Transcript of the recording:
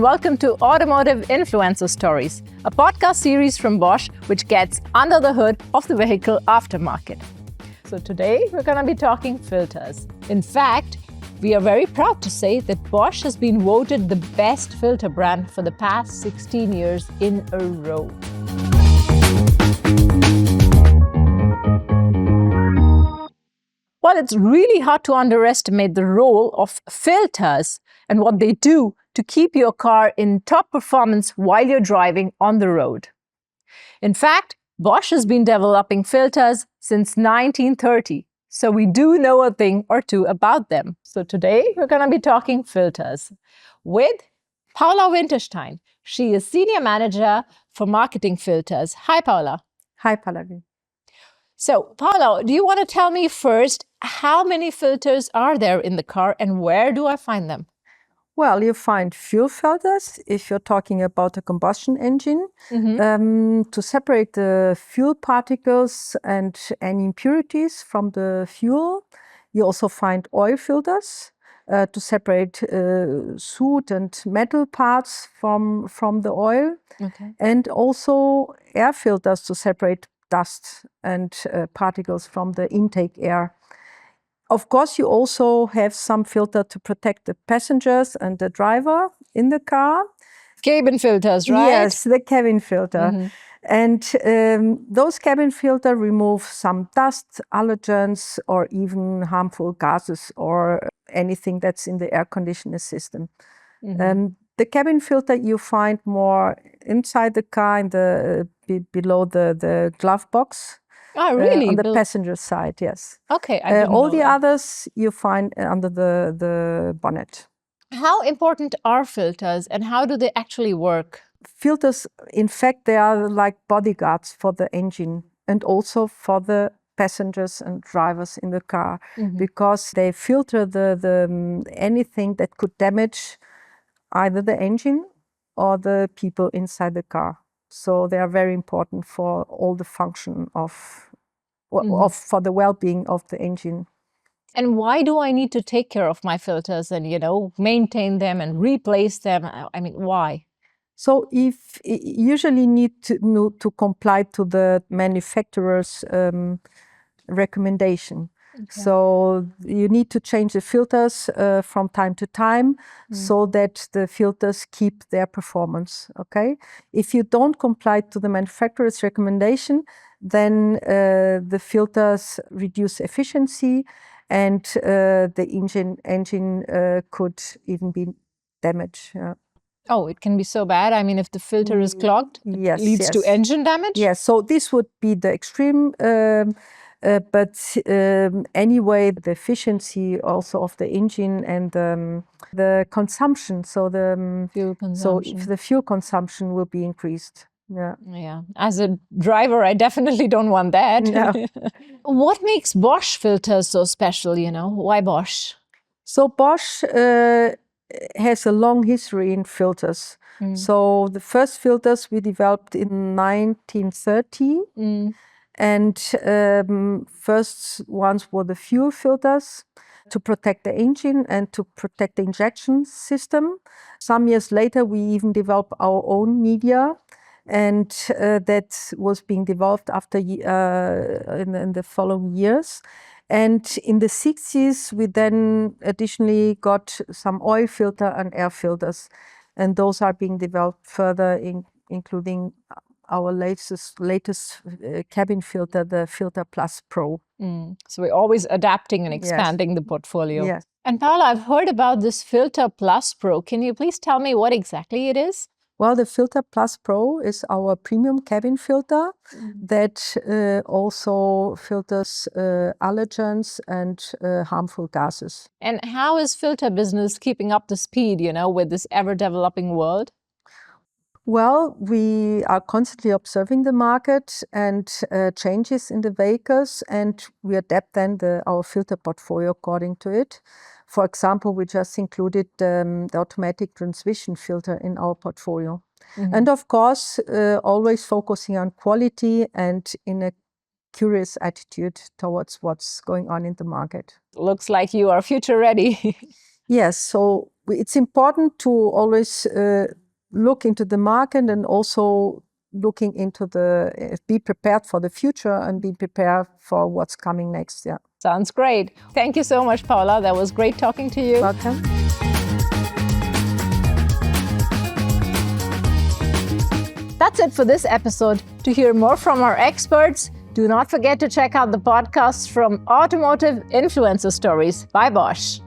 and welcome to Automotive Influencer Stories, a podcast series from Bosch which gets under the hood of the vehicle aftermarket. So today we're going to be talking filters. In fact, we are very proud to say that Bosch has been voted the best filter brand for the past 16 years in a row. Well, it's really hard to underestimate the role of filters and what they do to keep your car in top performance while you're driving on the road. In fact, Bosch has been developing filters since 1930, so we do know a thing or two about them. So today we're going to be talking filters with Paula Winterstein. She is Senior Manager for Marketing Filters. Hi, Paula. Hi, Pallavi. So, Paula, do you want to tell me first how many filters are there in the car and where do I find them? Well, you find fuel filters if you're talking about a combustion engine to separate the fuel particles and any impurities from the fuel. You also find oil filters to separate soot and metal parts from the oil. Okay. And also air filters to separate dust and particles from the intake air. Of course, you also have some filter to protect the passengers and the driver in the car. Cabin filters, right? Yes, the cabin filter. And those cabin filter remove some dust, allergens, or even harmful gases or anything that's in the air conditioner system. The cabin filter you find more inside the car, in the below the glove box. Oh, really? On the passenger side, yes. Okay, I didn't all know the that. others you find under the bonnet. How important are filters and how do they actually work? Filters, in fact, they are like bodyguards for the engine and also for the passengers and drivers in the car because they filter the anything that could damage either the engine or the people inside the car. So they are very important for all the function for the well-being of the engine. And why do I need to take care of my filters and, maintain them and replace them? I mean, why? So if usually need to comply to the manufacturer's recommendation. Okay. So you need to change the filters from time to time so that the filters keep their performance. Okay. If you don't comply to the manufacturer's recommendation, then the filters reduce efficiency and the engine could even be damaged. Yeah. Oh, it can be so bad. I mean, if the filter is clogged, it leads to engine damage? Yes, so this would be the extreme. But anyway, the efficiency also of the engine and the consumption, so the fuel consumption. So if the fuel consumption will be increased. Yeah. Yeah. As a driver, I definitely don't want that. No. What makes Bosch filters so special? Why Bosch? So Bosch has a long history in filters. So the first filters we developed in 1930. And first ones were the fuel filters to protect the engine and to protect the injection system. Some years later, we even developed our own media, and that was being developed after in the following years. And in the 60s, we then additionally got some oil filter and air filters, and those are being developed further, including our latest cabin filter, the Filter Plus Pro. So we're always adapting and expanding the portfolio. Yes. And Paula, I've heard about this Filter Plus Pro. Can you please tell me what exactly it is? Well, the Filter Plus Pro is our premium cabin filter that also filters allergens and harmful gases. And how is filter business keeping up the speed, with this ever-developing world? Well, we are constantly observing the market and changes in the vehicles, and we adapt then our filter portfolio according to it. For example, we just included the automatic transmission filter in our portfolio. And of course, always focusing on quality and in a curious attitude towards what's going on in the market. Looks like you are future ready. Yes, so it's important to always look into the market and also looking into be prepared for the future and be prepared for what's coming next. Yeah. Sounds great. Thank you so much, Paula. That was great talking to you. Welcome. That's it for this episode. To hear more from our experts, do not forget to check out the podcasts from Automotive Influencer Stories by Bosch.